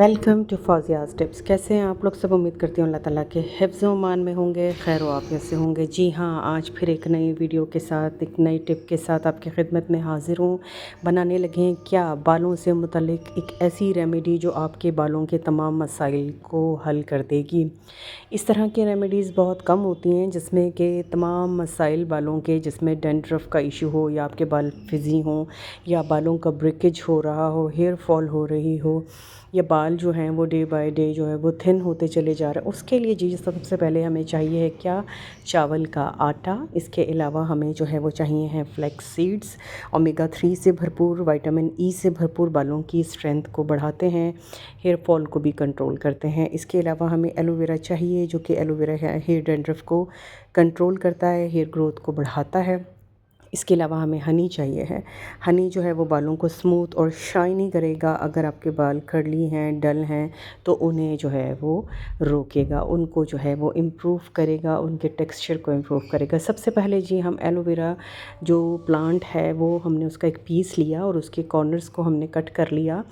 Welcome to फौजियाज़ tips. कैसे हैं आप लोग सब? उम्मीद करती हूँ अल्लाह ताला के हिफ्ज़ व अमान में होंगे, खैर व आफ़ियत से होंगे। जी हाँ, आज फिर एक नई वीडियो के साथ, एक नई टिप के साथ आपकी खिदमत में हाज़िर हूँ। बनाने लगे हैं क्या, बालों से मुतल्लिक एक ऐसी रेमेडी जो आपके बालों के तमाम मसाइल को हल कर देगी। इस तरह की रेमेडीज़ बहुत कम होती हैं जिसमें कि तमाम मसाइल बालों के, जिसमें डैंड्रफ का इशू हो या आपके बाल फ्रिज़ी हों या बालों का ब्रेकेज हो रहा हो, हेयर फॉल हो रही हो या बाल जो हैं वो डे बाय डे जो है वो थिन होते चले जा रहे हैं। उसके लिए जी सबसे पहले हमें चाहिए है क्या, चावल का आटा। इसके अलावा हमें जो है वो चाहिए हैं फ्लैक्स सीड्स। ओमेगा 3 से भरपूर, विटामिन ई से भरपूर, बालों की स्ट्रेंथ को बढ़ाते हैं, हेयर फॉल को भी कंट्रोल करते हैं। इसके अलावा हमें एलोवेरा चाहिए, जो कि एलोवेरा है हेयर डैंड्रफ को कंट्रोल करता है, हेयर ग्रोथ को बढ़ाता है। इसके अलावा हमें हनी चाहिए है। हनी जो है वो बालों को स्मूथ और शाइनी करेगा। अगर आपके बाल कर्ली हैं, डल हैं, तो उन्हें जो है वो रोकेगा, उनको जो है वो इम्प्रूव करेगा, उनके टेक्सचर को इम्प्रूव करेगा। सबसे पहले जी हम एलोवेरा जो प्लांट है वो हमने उसका एक पीस लिया और उसके कॉर्नर्स को हमने कट कर लिया।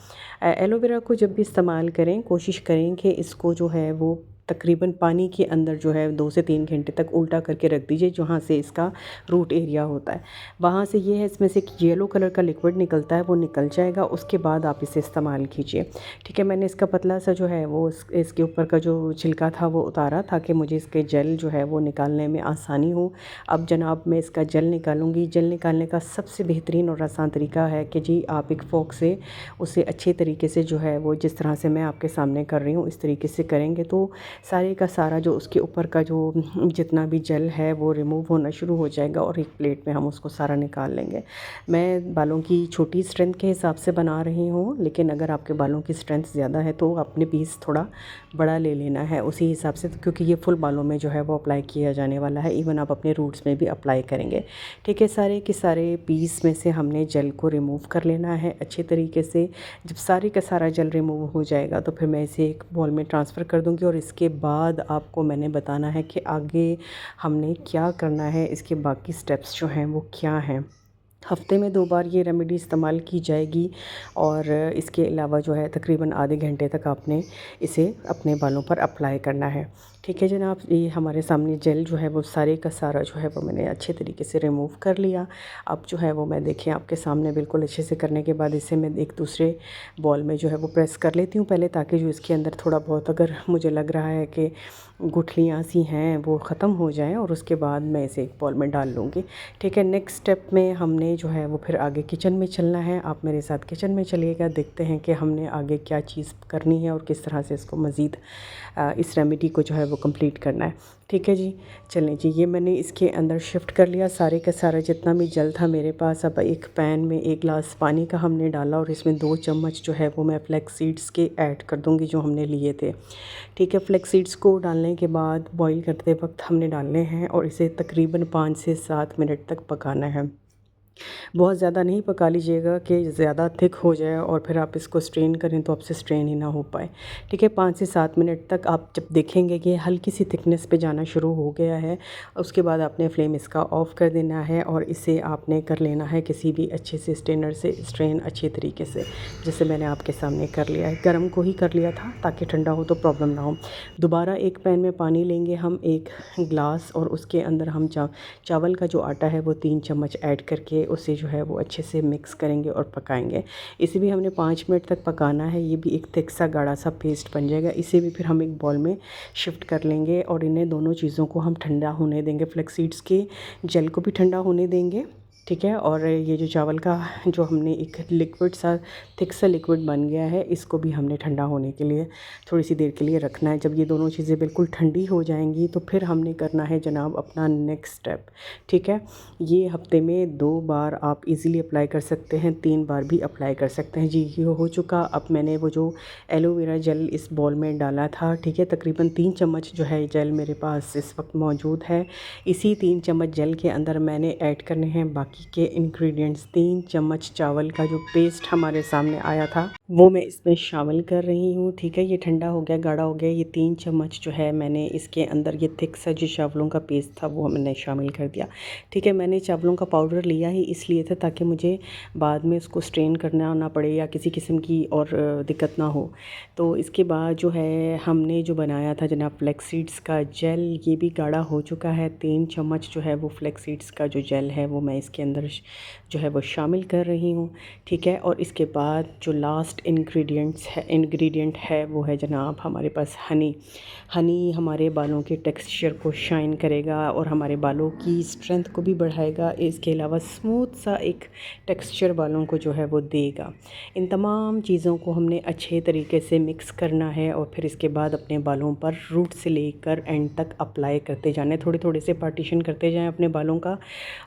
एलोवेरा को जब भी इस्तेमाल करें, कोशिश करें कि इसको जो है वो तकरीबन पानी के अंदर जो है 2 से 3 घंटे तक उल्टा करके रख दीजिए, जहाँ से इसका रूट एरिया होता है वहाँ से ये है, इसमें से एक येलो कलर का लिक्विड निकलता है, वो निकल जाएगा। उसके बाद आप इसे इस्तेमाल कीजिए। ठीक है, मैंने इसका पतला सा जो है वो इसके ऊपर का जो छिलका था वो उतारा ताकि मुझे इसके जेल जो है वो निकालने में आसानी हो। अब जनाब मैं इसका जेल निकालूंगी। जेल निकालने का सबसे बेहतरीन और आसान तरीका है कि जी आप एक फोक से उसे अच्छे तरीके से जो है वो, जिस तरह से मैं आपके सामने कर रही हूँ इस तरीके से करेंगे तो सारे का सारा जो उसके ऊपर का जो जितना भी जेल है वो रिमूव होना शुरू हो जाएगा और एक प्लेट में हम उसको सारा निकाल लेंगे। मैं बालों की छोटी स्ट्रेंथ के हिसाब से बना रही हूँ, लेकिन अगर आपके बालों की स्ट्रेंथ ज़्यादा है तो आपने पीस थोड़ा बड़ा ले लेना है उसी हिसाब से, क्योंकि ये फुल बालों में जो है वो अप्लाई किया जाने वाला है। इवन आप अपने रूट्स में भी अप्लाई करेंगे। ठीक है, सारे के सारे पीस में से हमने जेल को रिमूव कर लेना है अच्छे तरीके से। जब सारे का सारा जेल रिमूव हो जाएगा तो फिर मैं इसे एक बॉल में ट्रांसफ़र कर दूँगी और इसके बाद आपको मैंने बताना है कि आगे हमने क्या करना है, इसके बाकी स्टेप्स जो हैं वो क्या हैं। हफ्ते में 2 बार ये रेमेडी इस्तेमाल की जाएगी और इसके अलावा जो है तकरीबन आधे घंटे तक आपने इसे अपने बालों पर अप्लाई करना है। ठीक है जनाब, ये हमारे सामने जेल जो है वो सारे का सारा जो है वो मैंने अच्छे तरीके से रिमूव कर लिया। अब जो है वो मैं देखें आपके सामने बिल्कुल अच्छे से करने के बाद इसे मैं एक दूसरे बॉल में जो है वो प्रेस कर लेती हूँ पहले, ताकि जो इसके अंदर थोड़ा बहुत अगर मुझे लग रहा है कि गुठलियाँ सी हैं वो ख़त्म हो जाएं, और उसके बाद मैं इसे एक बॉल में डाल लूँगी। ठीक है, नेक्स्ट स्टेप में हमने जो है वो फिर आगे किचन में चलना है। आप मेरे साथ किचन में चलिएगा, देखते हैं कि हमने आगे क्या चीज़ करनी है और किस तरह से इसको मज़ीद इस रेमेडी को जो है वो कंप्लीट करना है। ठीक है जी, चलें जी, ये मैंने इसके अंदर शिफ्ट कर लिया सारे का सारा जितना भी जल था मेरे पास। अब एक पैन में 1 गिलास पानी का हमने डाला और इसमें 2 चम्मच जो है वो मैं फ्लैक्स सीड्स के ऐड कर दूँगी जो हमने लिए थे। ठीक है, फ्लैक्स सीड्स को डालने के बाद बॉईल करते वक्त हमने डालने हैं और इसे तकरीबन 5 से 7 मिनट तक पकाना है। बहुत ज़्यादा नहीं पका लीजिएगा कि ज़्यादा थिक हो जाए और फिर आप इसको स्ट्रेन करें तो आपसे स्ट्रेन ही ना हो पाए। ठीक है, 5 से 7 मिनट तक आप जब देखेंगे कि हल्की सी थिकनेस पे जाना शुरू हो गया है, उसके बाद आपने फ्लेम इसका ऑफ़ कर देना है और इसे आपने कर लेना है किसी भी अच्छे से स्ट्रेनर से स्ट्रेन अच्छे तरीके से, जैसे मैंने आपके सामने कर लिया है। गर्म को ही कर लिया था ताकि ठंडा हो तो प्रॉब्लम ना हो। दोबारा एक पैन में पानी लेंगे हम 1 गिलास और उसके अंदर हम चावल का जो आटा है वो 3 चम्मच ऐड करके उसे जो है वो अच्छे से मिक्स करेंगे और पकाएंगे। इसे भी हमने 5 मिनट तक पकाना है। ये भी एक थिक सा गाढ़ा सा पेस्ट बन जाएगा। इसे भी फिर हम एक बॉल में शिफ्ट कर लेंगे और इन्हें दोनों चीज़ों को हम ठंडा होने देंगे। फ्लैक्स सीड्स के जेल को भी ठंडा होने देंगे। ठीक है, और ये जो चावल का जो हमने एक लिक्विड सा थिक सा लिक्विड बन गया है, इसको भी हमने ठंडा होने के लिए थोड़ी सी देर के लिए रखना है। जब ये दोनों चीज़ें बिल्कुल ठंडी हो जाएंगी तो फिर हमने करना है जनाब अपना नेक्स्ट स्टेप। ठीक है, ये हफ्ते में 2 बार आप इजीली अप्लाई कर सकते हैं, 3 बार भी अप्लाई कर सकते हैं। जी ये हो चुका। अब मैंने वो जो एलोवेरा जेल इस बॉल में डाला था, ठीक है, तकरीबन 3 चम्मच जो है जेल मेरे पास इस वक्त मौजूद है। इसी 3 चम्मच जेल के अंदर मैंने ऐड करने हैं बाकी बाकी के इंग्रेडिएंट्स 3 चम्मच चावल का जो पेस्ट हमारे सामने आया था वो मैं इसमें शामिल कर रही हूँ। ठीक है, ये ठंडा हो गया, गाढ़ा हो गया। ये 3 चम्मच जो है मैंने इसके अंदर ये थिक सा जो चावलों का पेस्ट था वो मैंने शामिल कर दिया। ठीक है, मैंने चावलों का पाउडर लिया ही इसलिए था ताकि मुझे बाद में उसको स्ट्रेन करना ना पड़े या किसी किस्म की और दिक्कत ना हो। तो इसके बाद जो है हमने जो बनाया था जनाब फ्लैक्स सीड्स का जेल, ये भी गाढ़ा हो चुका है। 3 चम्मच जो है वो फ्लैक्स सीड्स का जो जेल है वो मैं इसके अंदर जो है वो शामिल कर रही हूँ। ठीक है, और इसके बाद जो लास्ट इंग्रेडिएंट है वो है जनाब हमारे पास हनी। हनी हमारे बालों के टेक्सचर को शाइन करेगा और हमारे बालों की स्ट्रेंथ को भी बढ़ाएगा। इसके अलावा स्मूथ सा एक टेक्सचर बालों को जो है वो देगा। इन तमाम चीज़ों को हमने अच्छे तरीके से मिक्स करना है और फिर इसके बाद अपने बालों पर रूट से लेकर एंड तक अप्लाई करते जाने। थोड़े थोड़े से पार्टीशन करते जाएं अपने बालों का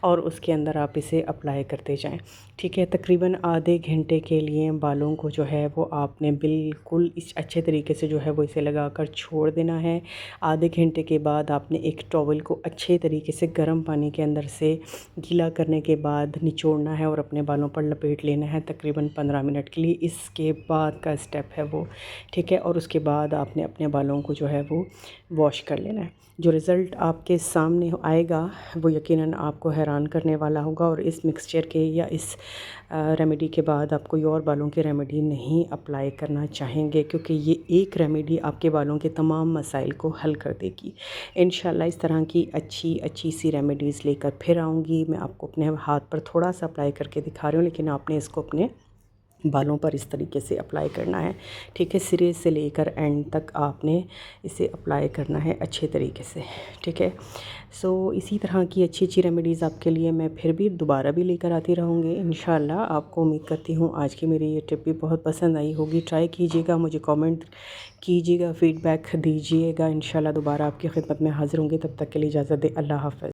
और उसके अंदर आप इसे अप्लाई करते जाएं। ठीक है, तकरीबन आधे घंटे के लिए बालों को जो है वो आपने बिल्कुल इस अच्छे तरीके से जो है वो इसे लगाकर छोड़ देना है। आधे घंटे के बाद आपने एक टॉवल को अच्छे तरीके से गर्म पानी के अंदर से गीला करने के बाद निचोड़ना है और अपने बालों पर लपेट लेना है तकरीबन 15 मिनट के लिए। इसके बाद का स्टेप है वो। ठीक है, और उसके बाद आपने अपने बालों को जो है वो वॉश कर लेना है। जो रिज़ल्ट आपके सामने आएगा वो यकीनन आपको हैरान करने वाला होगा। और इस मिक्सचर के या इस रेमेडी के बाद आप कोई और बालों की रेमेडी नहीं अप्लाई करना चाहेंगे, क्योंकि ये एक रेमेडी आपके बालों के तमाम मसाइल को हल कर देगी। इंशाल्लाह इस तरह की अच्छी सी रेमेडीज़ लेकर फिर आऊँगी। मैं आपको अपने हाथ पर थोड़ा सा अप्लाई करके दिखा रही हूँ, लेकिन आपने इसको अपने बालों पर इस तरीके से अप्लाई करना है। ठीक है, सिरे से लेकर एंड तक आपने इसे अप्लाई करना है अच्छे तरीके से। ठीक है, सो इसी तरह की अच्छी रेमेडीज़ आपके लिए मैं फिर भी दोबारा भी लेकर आती रहूँगी इंशाल्लाह। आपको उम्मीद करती हूँ आज की मेरी ये टिप भी बहुत पसंद आई होगी। ट्राई कीजिएगा, मुझे कमेंट कीजिएगा, फ़ीडबैक दीजिएगा। इंशाल्लाह दोबारा आपकी खिदमत में हाज़िर होंगी। तब तक के लिए इजाज़त दें। अल्लाह हाफ़िज़।